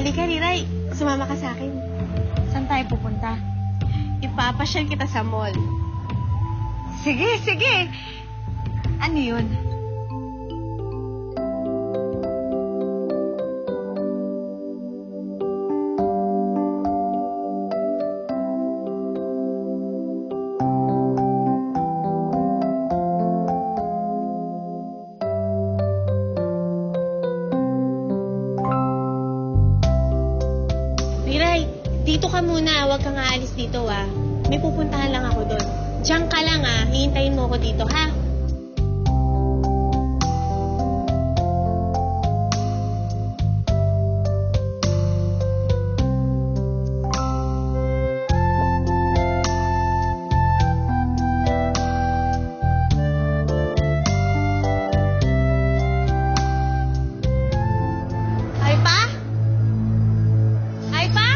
Halika, Riray. Sumama ka sa akin. Saan tayo pupunta? Ipapasyal kita sa mall. Sige, sige. Ano yun? Riray, dito ka muna. Huwag kang aalis dito, ah. May pupuntahan lang ako doon. Diyan ka lang, ah. Hihintayin mo ako dito, ha? Ay pa? Ay pa?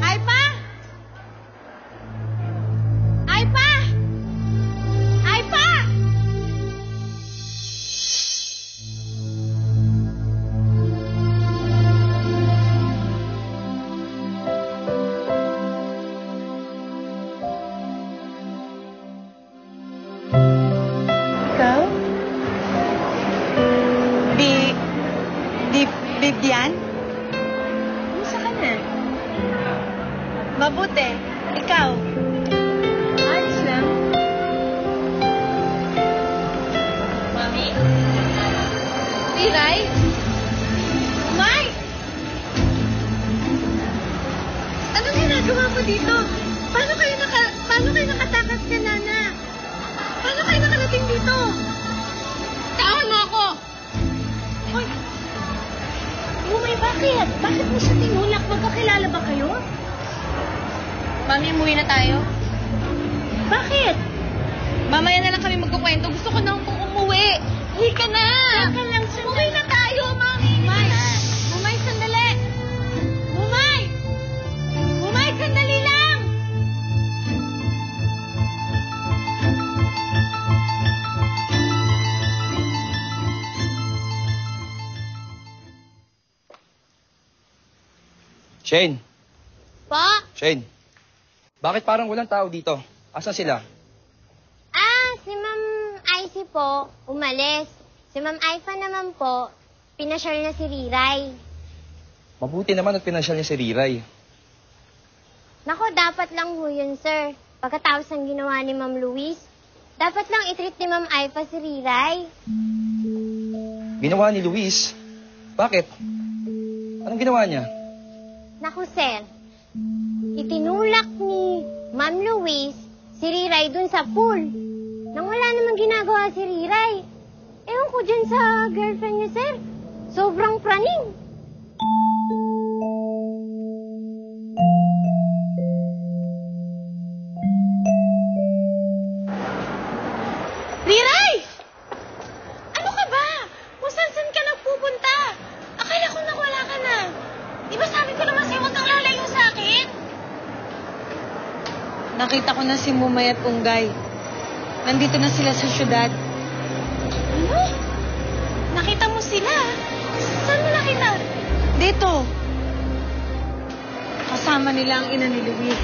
Ay pa? Ay pa? Ay pa? Ikaw? Bibian? Kumusta ka na? Mabuti. Ikaw? Ayos lang. Mami? Riray? May! Anong ginagawa mo dito? Paano kayo nakatakas ka, Nana? Paano kayo nakarating dito? Tawan mo ako! Hoy! Umay, bakit? Bakit mo siya tinulak? Magkakilala ba kayo? Mami, umuwi na tayo. Bakit? Mamaya na lang kami magkukwento. Gusto ko na akong umuwi. Uwi ka na! Saka lang, sandali. Umuwi na tayo, Mami! Umay! Umay, sandali! Umay! Umay, sandali lang! Shane! Po? Shane! Bakit parang walang tao dito? Asan sila? Si Ma'am Icy po, umalis. Si Ma'am Aifa naman po, pinasyal na si Riray. Mabuti naman at pinasyal niya si Riray. Nako, dapat lang ho yun, sir. Pagkatapos ng ginawa ni Ma'am Luis, dapat lang itreat ni Ma'am Aifa si Riray. Ginawa ni Luis? Bakit? Anong ginawa niya? Naku, sir. Itinulak ni Ma'am Luis si Riray dun sa pool. Nang wala namang ginagawa si Riray. Ewan ko dyan sa girlfriend niya, sir. Sobrang praning. Riray! Ano ka ba? Kung saan ka nagpupunta? Akala ko nawala ka na. Di ba sabi ko naman sa'yo, huwag kang lalayo sa akin? Nakita ko na si Mumay at Unggay. Nandito na sila sa syudad. Ano? Nakita mo sila? Saan mo nakita? Dito. Kasama nila ang ina ni Luis.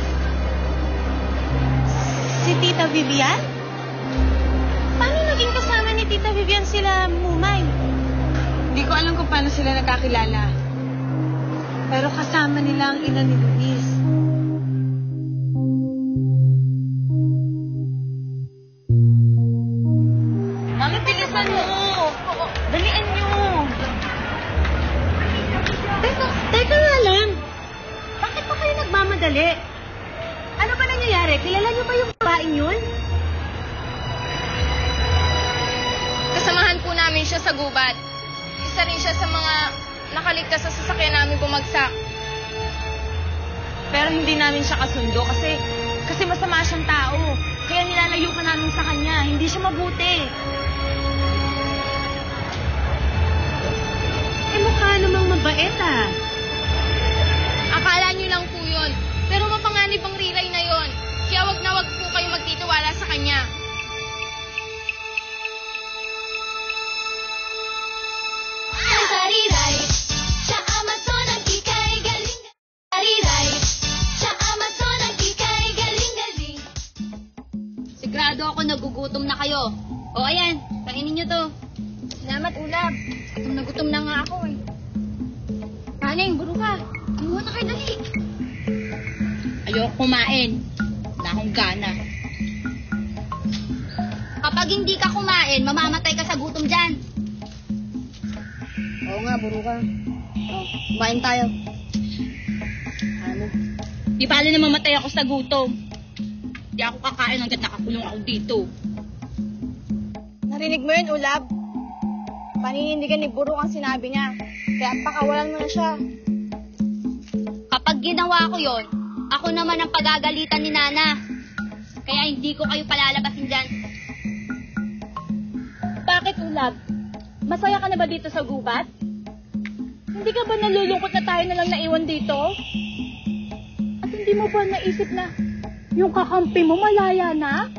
Si Tita Vivian? Paano naging kasama ni Tita Vivian sila, Mumay? Hindi ko alam kung paano sila nakakilala. Pero kasama nila ang ina ni Luis. Mami, bilisan mo! Dalian niyo! Teka nga lang. Bakit pa kayo nagmamadali? Ano ba nangyayari? Kilala niyo ba yung babaeng yun? Kasamahan po namin siya sa gubat. Isa rin siya sa mga nakaligtas sa sasakyan namin bumagsak. Pero hindi namin siya kasundo kasi masama siyang tao. Kaya nilalayo ka namin sa kanya. Hindi siya mabuti. Mukha namang mabait, ah. Akala niyo lang po yun. Pero mapanganib ang Riray na yon. Kaya wag na wag po kayo magtitiwala sa kanya. Riray, nagugutom na kayo. O ayan, kainin nyo to. Salamat, Ulab. Gutom na nga ako eh. Kaning, buro ka. Kumuha na kayo, dali. Ayoko kumain. Wala akong gana. Kapag hindi ka kumain, mamamatay ka sa gutom dyan. Oo nga, buro ka. Kumain tayo. Ano? Di bali na mamatay ako sa gutom. Di ako kakain hanggat nakakulong ako dito. Narinig mo yun, Ulab? Paninindigan ni Buruk ang sinabi niya. Kaya pakawalan mo na siya. Kapag ginawa ko yon, ako naman ang pagagalitan ni Nana. Kaya hindi ko kayo palalabasin dyan. Bakit, Ulab? Masaya ka na ba dito sa gubat? Hindi ka ba nalulungkot na tayo na lang naiwan dito? At hindi mo ba naisip na yung kakampi mo malaya na?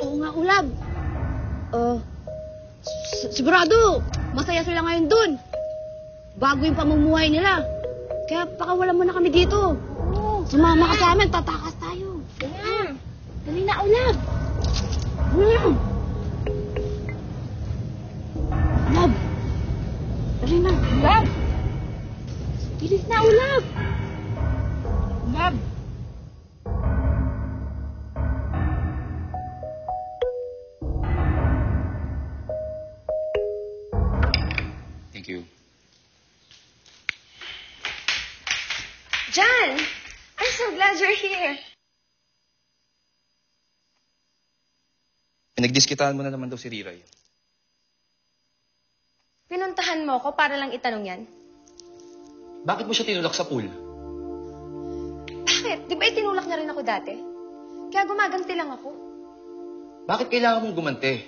Oo nga, Ulab. Sigurado, masaya sila ngayon dun. Bago yung pamumuhay nila. Kaya pakawalan mo na kami dito. Sumama ka sa amin, tatakas tayo. Dali na, Ulab! Ulab! Dali na. Ulab! Bilis na, Ulab! Ulab! Thank you. John! I'm so glad you're here. Pinagdiskitahan mo na naman daw si Riray. Pinuntahan mo ko para lang itanong yan. Bakit mo siya tinulak sa pool? Bakit? Di ba itinulak niya rin ako dati? Kaya gumaganti lang ako. Bakit kailangan mong gumante?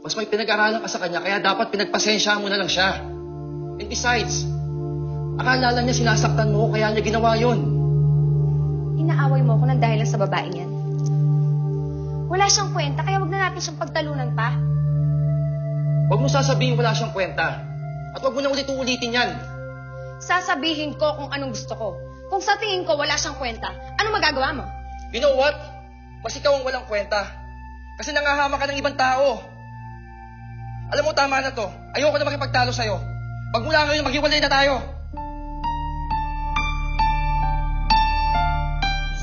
Mas may pinag-aralan ka sa kanya, kaya dapat pinagpasensya mo na lang siya. And besides, akala lang niya sinasaktan mo, kaya niya ginawa yon. Inaaway mo ako ng dahil lang sa babaeng yan. Wala siyang kwenta, kaya wag na natin siyang pagtalunan pa. Huwag mo sasabihin wala siyang kwenta. At huwag mo na ulit-ulitin yan. Sasabihin ko kung anong gusto ko. Kung sa tingin ko wala siyang kwenta, ano magagawa mo? You know what? Mas ikaw ang walang kwenta. Kasi nangahama ka ng ibang tao. Alam mo, tama na to. Ayoko na makipagtalo sa'yo. Pag mula ngayon, maghiwalay na tayo.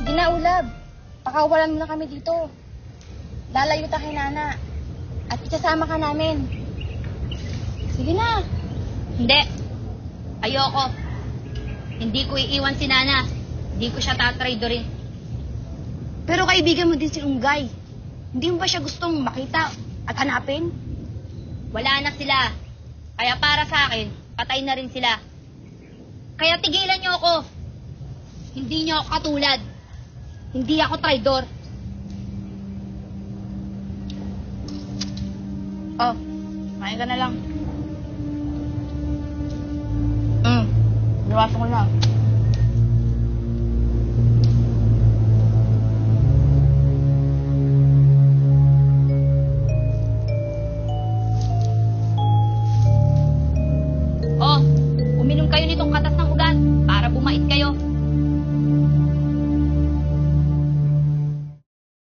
Sige na, Ulab. Pakawalan mo na kami dito. Lalayo ta kay Nana. At isasama ka namin. Sige na. Hindi. Ayoko. Hindi ko iiwan si Nana. Hindi ko siya tatraidorin. Pero kaibigan mo din si Unggay. Hindi mo ba siya gustong makita at hanapin? Wala na sila. Kaya para sa akin, patay na rin sila. Kaya tigilan niyo ako. Hindi niyo ako katulad. Hindi ako traidor. Oh, kain ka na lang. Niwasan ko na. Oh, uminom kayo nitong katas ng ugat para bumait kayo.